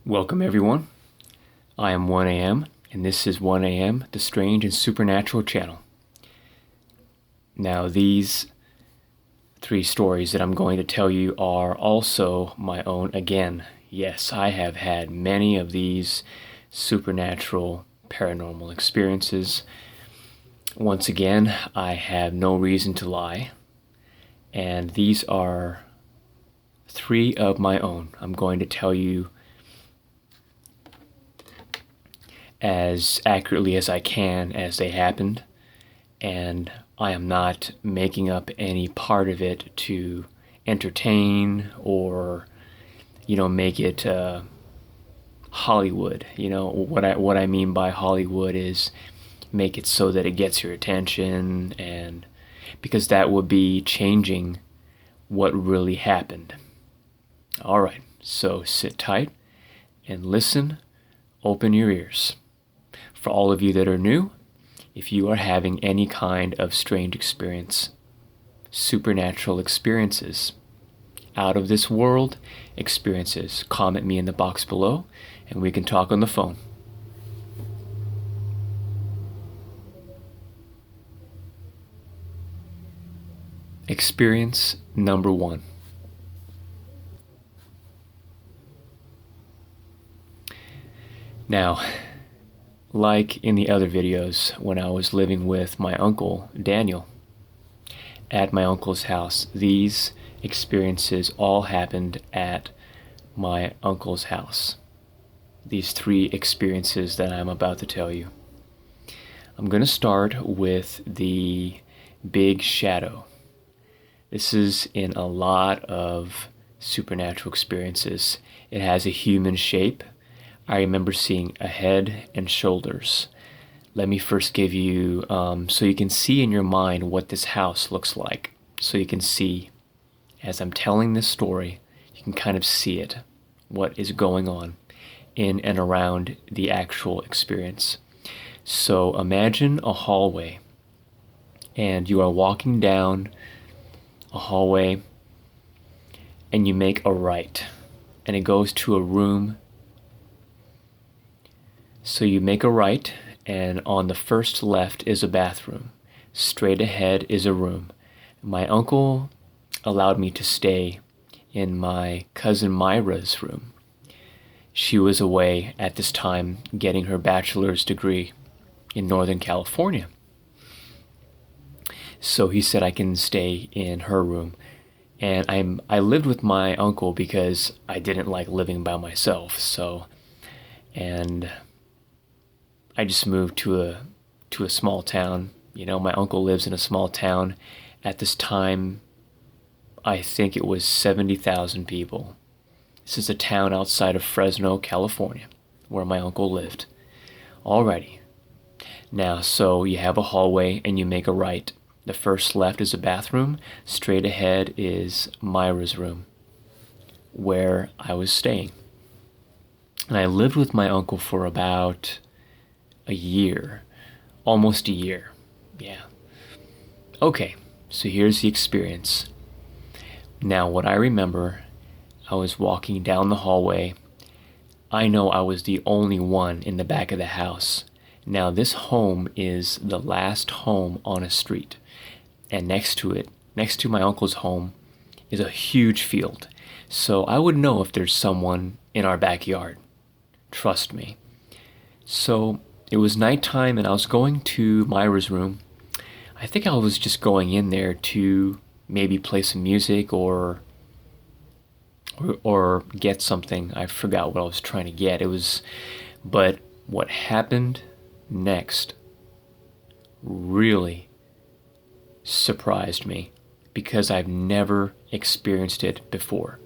Welcome everyone. I am 1AM and this is 1AM, the Strange and Supernatural channel. Now these three stories that I'm going to tell you are also my own again. Yes, I have had many of these supernatural paranormal experiences. Once again, I have no reason to lie. And these are three of my own. I'm going to tell you as accurately as I can as they happened, and I am not making up any part of it to entertain or, make it Hollywood. What I mean by Hollywood is make it so that it gets your attention, and because that would be changing what really happened. All right, so sit tight and listen, open your ears. For all of you that are new, if you are having any kind of strange experience, supernatural experiences, out of this world experiences, comment me in the box below and we can talk on the phone. Experience number 1. Now, like in the other videos, when I was living with my uncle, Daniel, at my uncle's house, these experiences all happened at my uncle's house. These three experiences that I'm about to tell you. I'm going to start with the big shadow. This is in a lot of supernatural experiences. It has a human shape. I remember seeing a head and shoulders. Let me first give you, so you can see in your mind what this house looks like. So you can see, as I'm telling this story, you can kind of see it, what is going on in and around the actual experience. So imagine a hallway, and you are walking down a hallway, and you make a right, and it goes to a room. So you make a right, and on the first left is a bathroom. Straight ahead is a room. My uncle allowed me to stay in my cousin Myra's room. She was away at this time getting her bachelor's degree in Northern California. So he said I can stay in her room. And I lived with my uncle because I didn't like living by myself. And I just moved to a small town. My uncle lives in a small town. At this time, I think it was 70,000 people. This is a town outside of Fresno, California, where my uncle lived. Alrighty. Now, so you have a hallway and you make a right. The first left is a bathroom. Straight ahead is Myra's room, where I was staying. And I lived with my uncle for about a year, almost a year. Yeah. Okay, so here's the experience. Now, what I remember, I was walking down the hallway. I know I was the only one in the back of the house. Now, this home is the last home on a street. And next to it, next to my uncle's home, is a huge field. So I would know if there's someone in our backyard. Trust me. So it was nighttime and I was going to Myra's room. I think I was just going in there to maybe play some music or get something. I forgot what I was trying to get. But what happened next really surprised me because I've never experienced it before.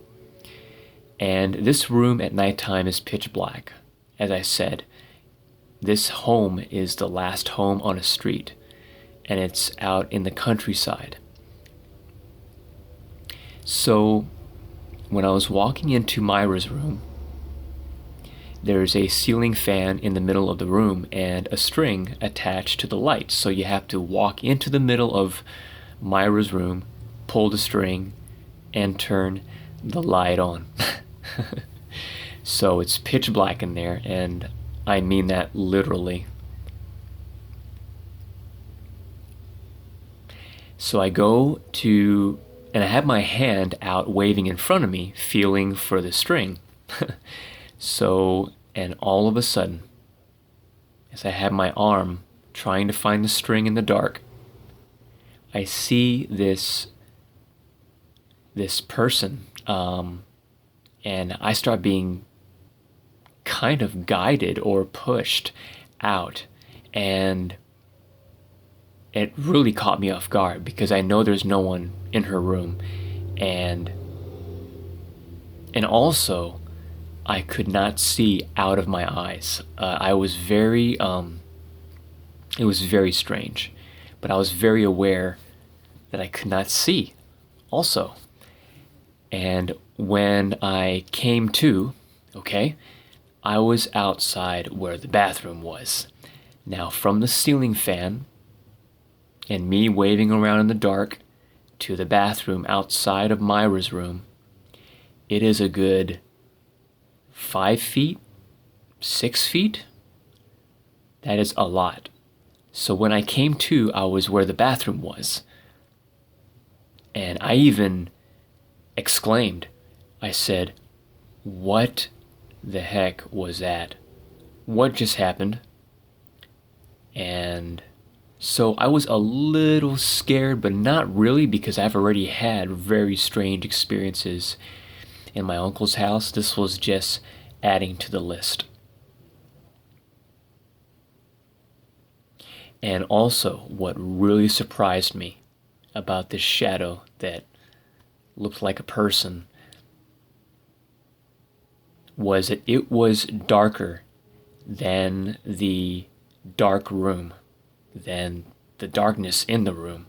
And this room at nighttime is pitch black. As I said, this home is the last home on a street, and it's out in the countryside. So when I was walking into Myra's room, there's a ceiling fan in the middle of the room and a string attached to the light. So you have to walk into the middle of Myra's room, pull the string, and turn the light on. So it's pitch black in there, and I mean that literally. So I go to, and I have my hand out waving in front of me, feeling for the string. So, and all of a sudden, as I have my arm trying to find the string in the dark, I see this person, and I start being kind of guided or pushed out, and it really caught me off guard because I know there's no one in her room, and also I could not see out of my eyes. I was very it was very strange, but I was very aware that I could not see also. And when I came to, okay, I was outside where the bathroom was. Now, from the ceiling fan and me waving around in the dark to the bathroom outside of Myra's room, it is a good 5 feet, 6 feet. That is a lot. So when I came to, I was where the bathroom was. And I even exclaimed. I said, "What the heck was that? What just happened?" And so I was a little scared, but not really, because I've already had very strange experiences in my uncle's house. This was just adding to the list. And also, what really surprised me about this shadow that looked like a person was that it was darker than the dark room, than the darkness in the room.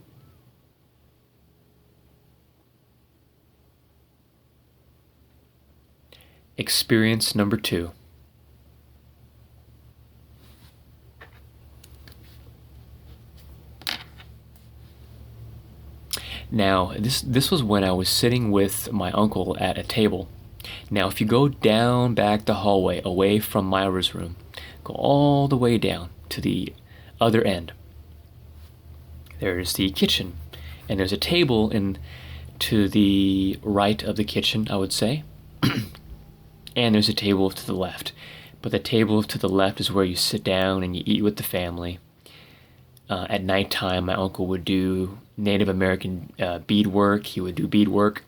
Experience number 2. Now, this was when I was sitting with my uncle at a table. Now, if you go down back the hallway away from Myra's room, go all the way down to the other end, there's the kitchen, and there's a table to the right of the kitchen, I would say, and there's a table to the left. But the table to the left is where you sit down and you eat with the family. At nighttime, my uncle would do Native American beadwork. He would do beadwork.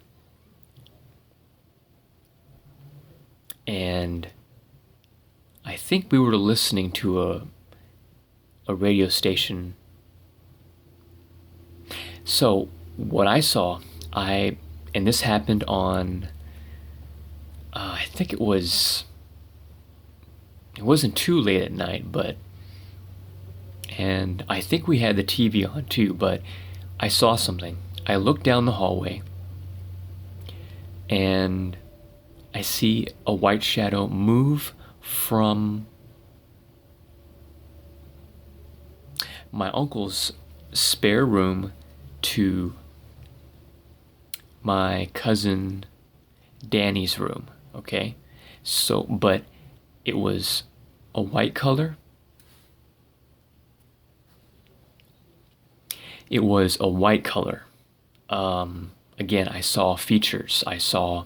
And I think we were listening to a radio station. So what I saw, and this happened on, I think it wasn't too late at night, and I think we had the TV on too, but I saw something. I looked down the hallway, and I see a white shadow move from my uncle's spare room to my cousin Danny's room, okay? So, but it was a white color. It was a white color. Again, I saw features. I saw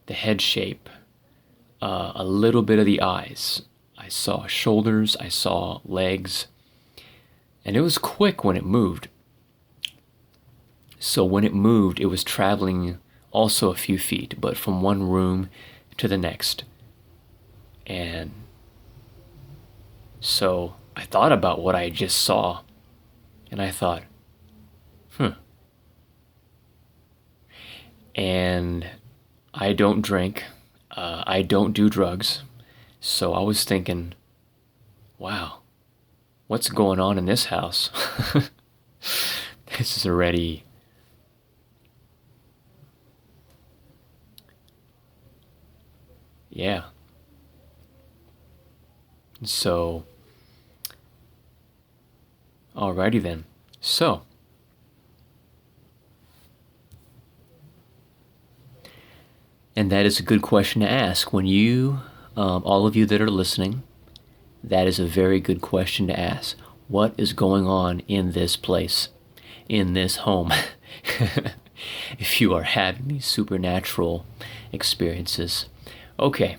the head shape, a little bit of the eyes. I saw shoulders. I saw legs. And it was quick when it moved. So when it moved, it was traveling also a few feet, but from one room to the next. And so I thought about what I just saw, and I thought, And I don't drink. I don't do drugs. So I was thinking, wow, what's going on in this house? This is already... Yeah. So, alrighty then. So, And that is a good question to ask. When you, all of you that are listening, that is a very good question to ask. What is going on in this place, in this home? If you are having these supernatural experiences. Okay.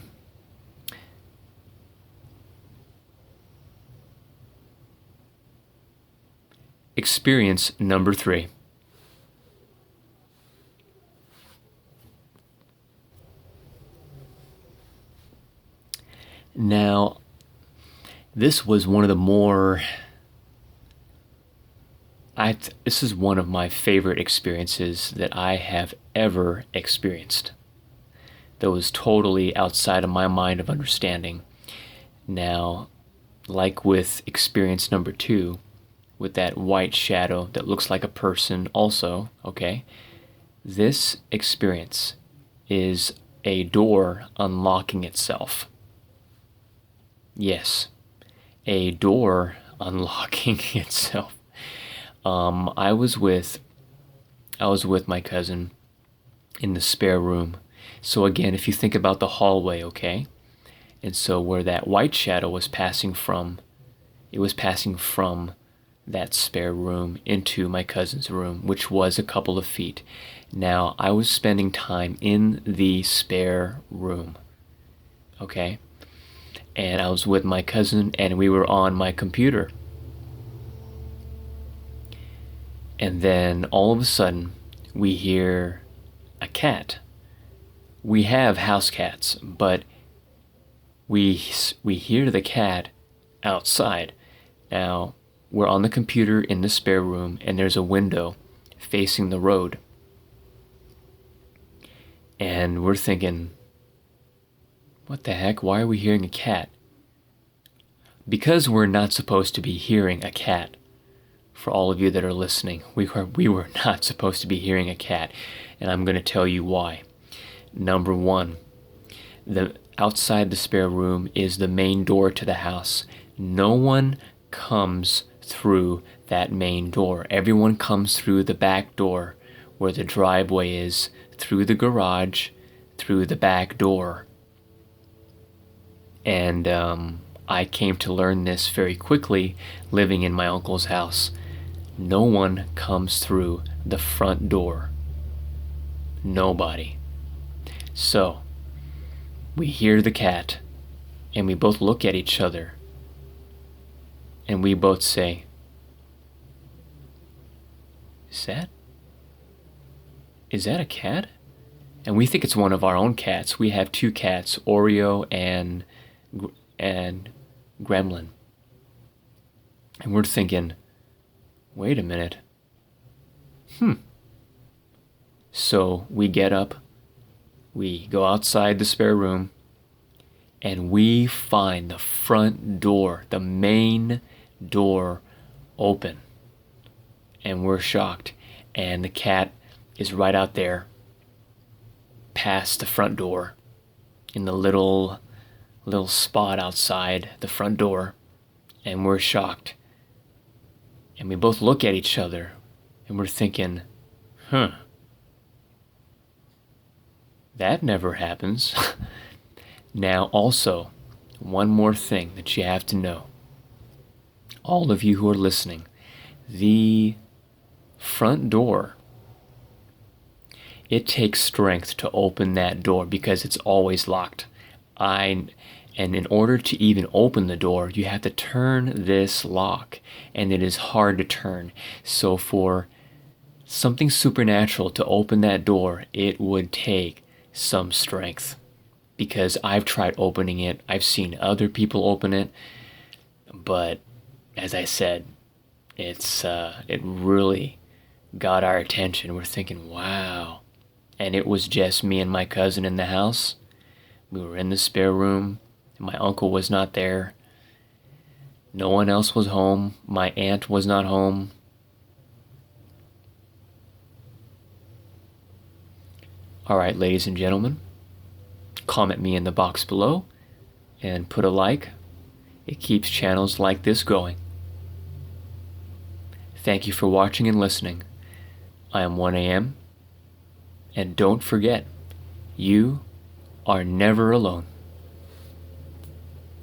Experience number 3. Now, this was one of the more... this is one of my favorite experiences that I have ever experienced. That was totally outside of my mind of understanding. Now, like with experience number 2, with that white shadow that looks like a person also, okay? This experience is a door unlocking itself. Yes, a door unlocking itself. I was with my cousin in the spare room. So again, if you think about the hallway, okay? And so where that white shadow was passing from, it was passing from that spare room into my cousin's room, which was a couple of feet. Now, I was spending time in the spare room, okay? And I was with my cousin, and we were on my computer. And then all of a sudden, we hear a cat. We have house cats, but we hear the cat outside. Now, we're on the computer in the spare room, and there's a window facing the road. And we're thinking, what the heck? Why are we hearing a cat? Because we're not supposed to be hearing a cat. For all of you that are listening, we were not supposed to be hearing a cat, and I'm going to tell you why. Number 1, outside the spare room is the main door to the house. No one comes through that main door. Everyone comes through the back door where the driveway is, through the garage, through the back door. And I came to learn this very quickly living in my uncle's house. No one comes through the front door. Nobody. So, we hear the cat, and we both look at each other, and we both say, Is that a cat? And we think it's one of our own cats. We have 2 cats, Oreo and Gremlin. And we're thinking, wait a minute. So we get up, we go outside the spare room, and we find the front door, the main door, open. And we're shocked. And the cat is right out there, past the front door, in the little spot outside the front door. And we're shocked. And we both look at each other, and we're thinking, that never happens. Now, also, one more thing that you have to know. All of you who are listening, the front door, it takes strength to open that door because it's always locked. And in order to even open the door, you have to turn this lock, and it is hard to turn. So for something supernatural to open that door, it would take some strength. Because I've tried opening it, I've seen other people open it, but as I said, it really got our attention. We're thinking, wow. And it was just me and my cousin in the house. We were in the spare room. My uncle was not there. No one else was home. My aunt was not home. All right, ladies and gentlemen, comment me in the box below and put a like. It keeps channels like this going. Thank you for watching and listening. I am 1AM, and don't forget, you are never alone.